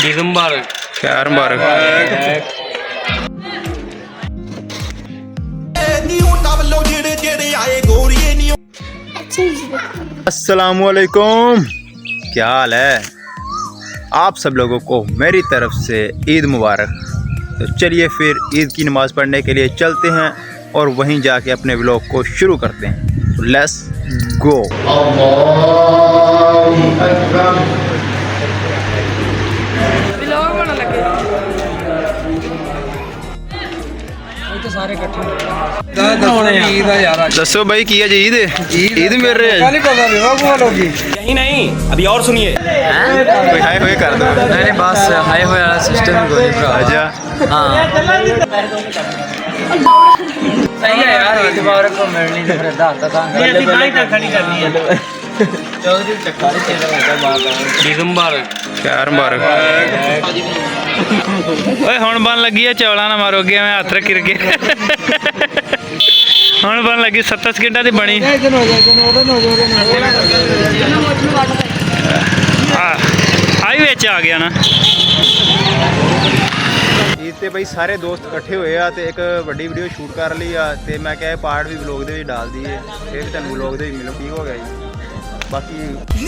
ईद मुबारक। खैर मुबारक। अस्सलामुअलैकुम, क्या हाल है आप सब लोगों को मेरी तरफ से ईद मुबारक। तो चलिए फिर ईद की नमाज़ पढ़ने के लिए चलते हैं और वहीं जाके अपने व्लॉग को शुरू करते हैं। तो लेट्स गो। दसो भाई की है जी ईद ईद मिल रहे हैं यही नहीं, अभी और सुनिए। कोई हाय होए कर दो। नहीं बस हाई होया सिस्टम कोई भरा। अच्छा हाँ सही है यार, मुबारक को मिलनी तो फिर दाता था खड़ी करनी है चौधरी चक्कारी चेला होता बाबा। ईद मुबारक। खैर मुबारक। ओए हुण बन लगी है चौला ना मारोगे मैं हथ रख के हुण बन लगी 70 सेकंडा दी बनी। आई विच आ गया ना ईद ते भाई सारे दोस्त इकट्ठे होए आ ते एक वड्डी वीडियो शूट कर ली आ ते मैं कहा पार्ट भी व्लॉग दे विच डाल दीए, फिर तुहानू व्लॉग दे विच मिलो। ठीक हो गया जी। बाकी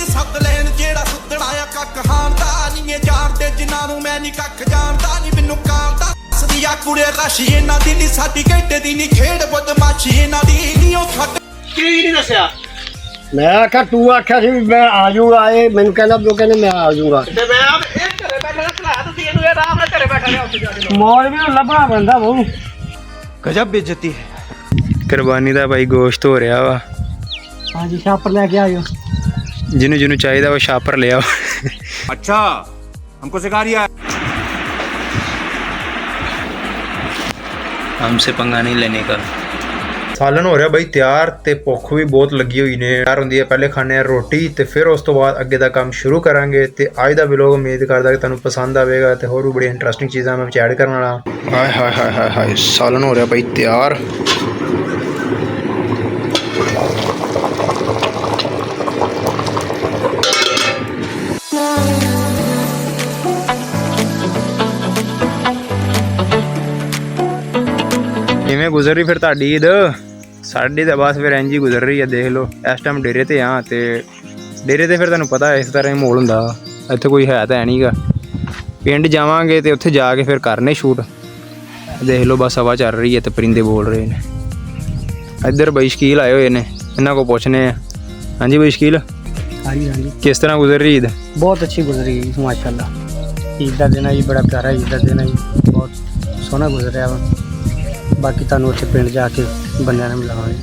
सद लैन जेड़ा सुतड़ा आ कक हांदा नी जाणदे जिन्हां नूं मैं नी कख जाणदा नी मैनूं कालदा सदिया कुड़े रशी इन्हां दी नी साडी घंटे दी नी खेड़ बदमाशी इन्हां दी नी ओ छट की नहीं दसया। मैं आख्या तू आख्या सी मैं आ जाऊंगा, ये मैनू कहना वो कहने मैं आ जाऊंगा ते मैं अब ए घरे बैठा सलाह तुसी इनू ए आराम नाल घरे बैठा ले उत्ते जाके मौज भी लभना पैंदा बहु। गजब बेइज्जती है। कुर्बानी दा भाई गोश्त हो रहा वा। हाँ जी छापर लेके आयो, जिन्हों जिन्हों चाहिए वो छापर ले आओ। अच्छा हमको सिखा रिया हमसे पंगा नहीं लेने का। सालन हो रहा भाई तैयार ते भुख भी बहुत लगी हुई ने। तैयार होंदी है पहले खाने रोटी ते फिर उस तो बाद अगे दा काम शुरू करांगे। ते अज दा व्लॉग उम्मीद करदा कि तुहानू पसंद आवेगा ते होर भी बड़ी इंटरेस्टिंग चीज़ां मैं ऐड करन वाला। हाय हाय हाय हाय हाय सालन हो रहा भाई तैयार। किवें गुजर रही फिर तुहाडी ईद? साडी तो बस फिर इंज ही गुजर रही है। देख लो इस टाइम डेरे ते हाँ ते डेरे ते फिर तुहानू पता है इस तरह माहौल हुंदा। इत्थे कोई है तो है नहीं गा। पिंड जावांगे ते उत्थे जाके फिर करने शूट। देख लो बस हवा चल रही है तो परिंदे बोल रहे हैं। इधर बई शकील आए हुए ने, इन्हां को पूछने। हाँ जी बई शकील, हाँ जी हाँ जी किस तरह गुजर रही ईद? बहुत अच्छी गुजरी माशाल्लाह। ईद का दिन है जी, बड़ा प्यारा ईद का दिन है जी, बहुत सोहना गुजरिया वा। बाकी तुहानू उत्थे पिंड जाके बंदियां नाल मिलावांगे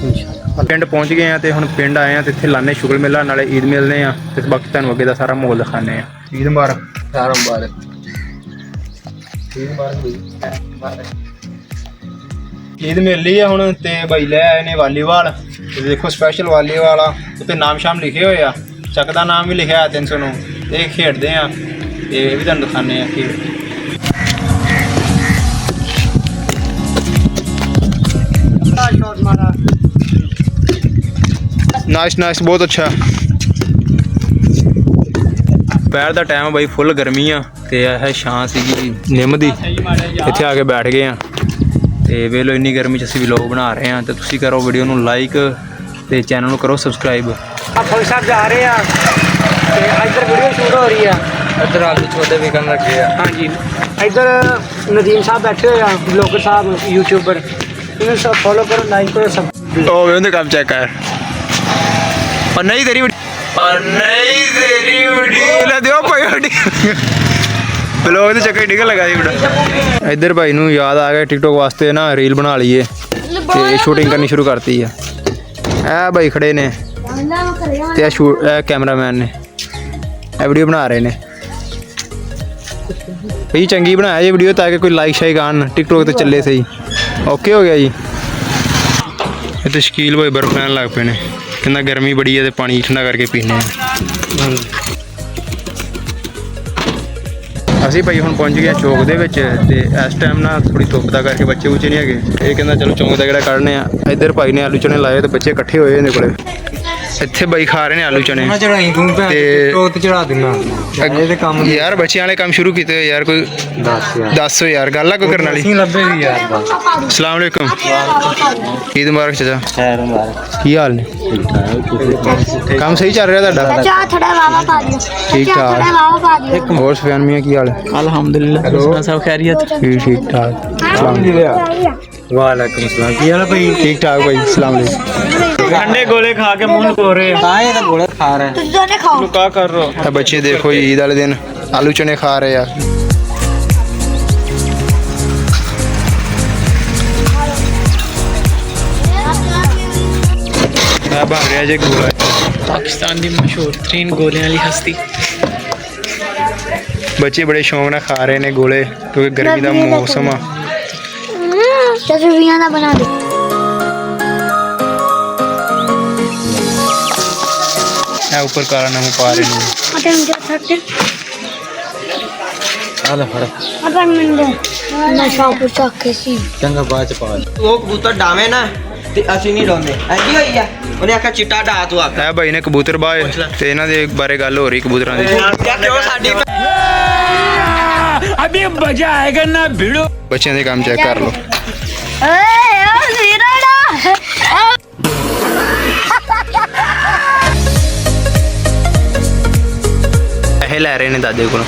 इंशाअल्लाह। पिंड पहुँच गए हैं तो हुण पिंड आए हैं तो इत्थे लाने शुगर मेला नाले ईद मिलने हैं ते बाकी तुहानू अगे दा सारा माहौल दिखाने हैं। ईद मुबारक। खैर मुबारक। ईद मिल रही है हुण ते भाई ले आए ने वालीबाल। ते देखो स्पैशल वालीबाल आ, उत्ते नाम शाम लिखे हुए आ, चक दा नाम भी लिखा है 309। ये खेडदे आ ते ये भी तुहानू दिखाने हैं खेड। नाइस नाइस बहुत अच्छा। दोपहर का टाइम भाई फुल गर्मी आ ते यह छां सी निम दी, इत्थे आके बैठ गए हैं ते वेलो इन्नी गर्मी च असीं व्लॉग बना रहे हैं। तो तुसीं करो वीडियो नूं लाइक ते चैनल नूं करो सबसक्राइब। फंक्शन जा रहे हैं ते इधर वीडियो शूट हो रही है। इधर आलू छोटे भी करन लगे हैं। हाँ जी इधर नदीम साहब बैठे हुए हैं, ब्लॉगर साहब यूट्यूबर, इन्हें सब फॉलो करो, लाइक करो सब। ओ वे उन्हें काम चेक कर और नहीं तेरी वीडियो ला दियो भाई ब्लॉग दे चक्कर निकल लगा जी बड़ा। इधर भाई नूं याद आ गया टिकटॉक वास्ते ना रील बना लीए ते शूटिंग करनी शुरू करती है। ए भाई खड़े ने ते शूट कैमरामैन ने वीडियो बना रहे ने। भाई चंगी बनाया ये वीडियो ताकि कोई लाइक शाइक आन टिकटॉक ते चले सही। ओके हो गया जी। इतने शकील भाई बर्फ लैन लग पे ने, कहना गर्मी बड़ी है तो पानी ठंडा करके पीने। ਅਸੀਂ ਭਾਈ ਹੁਣ ਪਹੁੰਚ ਗਏ ਚੌਕ ਦੇ ਵਿੱਚ ਤੇ ਇਸ ਟਾਈਮ ਨਾ ਥੋੜੀ ਧੁੱਪ ਦਾ ਕਰਕੇ ਬੱਚੇ ਉੱਚੇ ਨਹੀਂ ਹੈਗੇ। ਇਹ ਕਹਿੰਦਾ ਚਲੋ ਚੌਂਕ ਦਾ ਕਿਹੜਾ ਕੱਢਨੇ ਆ। ਇੱਧਰ ਭਾਈ ਨੇ ਆਲੂ ਚਨੇ ਲਾਏ ਤੇ ਬੱਚੇ ਇਕੱਠੇ ਹੋਏ ਇਹਦੇ ਕੋਲੇ। ਇੱਥੇ ਬਾਈ ਖਾ ਰਹੇ ਨੇ ਆਲੂ ਚਨੇ ਚੜਾਈ ਤੂੰ ਭੈਣ ਤੇ- ਤੇ ਚੜਾ ਦਿੰਨਾ ਇਹਦੇ ਕੰਮ ਯਾਰ ਬੱਚਿਆਂ ਵਾਲੇ ਕੰਮ ਸ਼ੁਰੂ ਕੀਤੇ ਹੋਏ ਯਾਰ, ਕੋਈ ਦੱਸੋ ਯਾਰ, ਗੱਲ ਆ ਕੋਈ ਕਰਨ ਵਾਲੀ। ਲੱਭੇ ਵੀ ਯਾਰ ਬਸ ਅਸਲਾਮ ਵਾਲੇਕੁਮ, ਈਦ ਮੁਬਾਰਕ ਚਾਚਾ। ਕੀ ਹਾਲ ਨੇ? ਕੰਮ ਸਹੀ ਚੱਲ ਰਿਹਾ ਤੁਹਾਡਾ? ਚਾਹ ਥੋੜਾ ਵਾਵਾ ਪਾ ਦਿਓ ਠੀਕ ਚਾਹ ਠਾਕ। ਥੋੜਾ ਵਾਵਾ ਪਾ ਦਿਓ ਹੋਰ ਸੁਫਿਆਨ ਮੀਆਂ ਕੀ ਹਾਲ ਹੈ? अल्हम्दुलिल्लाह सब खैरियत ਠੀਕ ਠੀਕ ਠਾਕ। ਵਾਲੇਕੁਮ ਸਲਾਮ ਕੀ ਹਾਲ ਭਾਈ ਠੀਕ ਠਾਕ ਭਾਈ, ਅਸਲਾਮ ਵਾਲੇਕੁਮ। ठंडे गोले खा के मुंह को रहे ਤਾਂ ਇਹ ਤਾਂ ਗੋਲੇ ਖਾ ਰਿਹਾ ਤੁਸੀਂ ਦੋਨੇ ਖਾਓ क्या कर रहे हो ਇਹ ਬੱਚੇ ਦੇਖੋ ਜੀ, ਈਦ ਵਾਲੇ ਦਿਨ ਆਲੂ ਚਨੇ ਖਾ ਰਹੇ ਆ। ਇਹ ਬਣ ਰਿਹਾ ਜੇ ਗੋਲਾ। पाकिस्तान की मशहूर तरीन गोलियां वाली हस्ती ਬੱਚੇ ਬੜੇ ਸ਼ੌਂਕ ਨਾਲ ਖਾ ਰਹੇ ਨੇ ਗੋਲੇ, ਕਿਉਂਕਿ ਗਰਮੀ ਦਾ ਮੌਸਮ ਆ। ਤਸਵੀਰਾਂ ਦਾ ਬਣਾ ਦੇ ਇਹ ਉੱਪਰ ਕਾਲਾ ਨਮਕ ਪਾ ਰਹੇ ਨੇ। ਅਤੇ ਮੁੰਡੇ ਛੱਡ ਆਲੇ ਫੜ ਆਪਾਂ ਮੰਦੇ ਨਸ਼ਾ ਪੁੱਛਾ ਕੇ ਸੀ ਚੰਗਾ ਬਾਅਦ ਚ ਪਾ ਉਹ ਕਬੂਤਰ ਡਾਵੇਂ ਨਾ ਤੇ ਅਸੀਂ ਨਹੀਂ ਡਾਉਂਦੇ ਐਂਜੀ ਹੋਈ ਆ ਉਹਨੇ ਆਖਿਆ ਚਿੱਟਾ ਡਾ ਤੂੰ ਆਖ ਇਹ ਭਾਈ ਨੇ ਕਬੂਤਰ ਬਾਏ ਤੇ ਇਹਨਾਂ ਦੇ ਬਾਰੇ ਗੱਲ ਹੋ ਰਹੀ ਕਬੂਤਰਾਂ ਦੀ। ਕਿਉਂ ਸਾਡੀ अभी मजा आएगा ना भिड़ो ਬੱਚਿਆਂ ਦੇ ਕੰਮ ਚੈੱਕ ਕਰ ਲਓ। ਏ ਉਹ ਜ਼ੀਰਾੜਾ ਇਹ ਲੈ ਰਹੇ ਨੇ ਦਾਦੇ ਕੋਲੋਂ।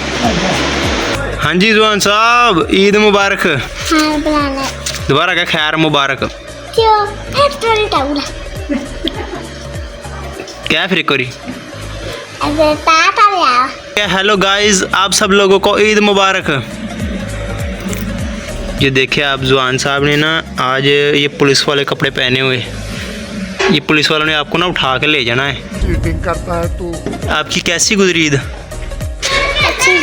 ਹਾਂਜੀ ਜ਼ੁਆਨ ਸਾਹਿਬ, ਈਦ ਮੁਬਾਰਕ। ਹਾਂ ਬਣਾਣਾ दोबारा का खैर मुबारक। ਕਿਉਂ ਫੈਕਟਰੀ ਟਾਉਲਾ क्या फिर कोरी? ਅਬੇ ਤਾਤਾ ਲਿਆ हेलो गाइस, आप सब लोगों को ईद मुबारक। ये देखिए आप, जुआन साहब ने ना आज ये पुलिस वाले कपड़े पहने हुए, ये पुलिस वालों ने आपको ना उठा के ले जाना है। चीटिंग करता है तू। आपकी कैसी गुजरी ईद? अच्छी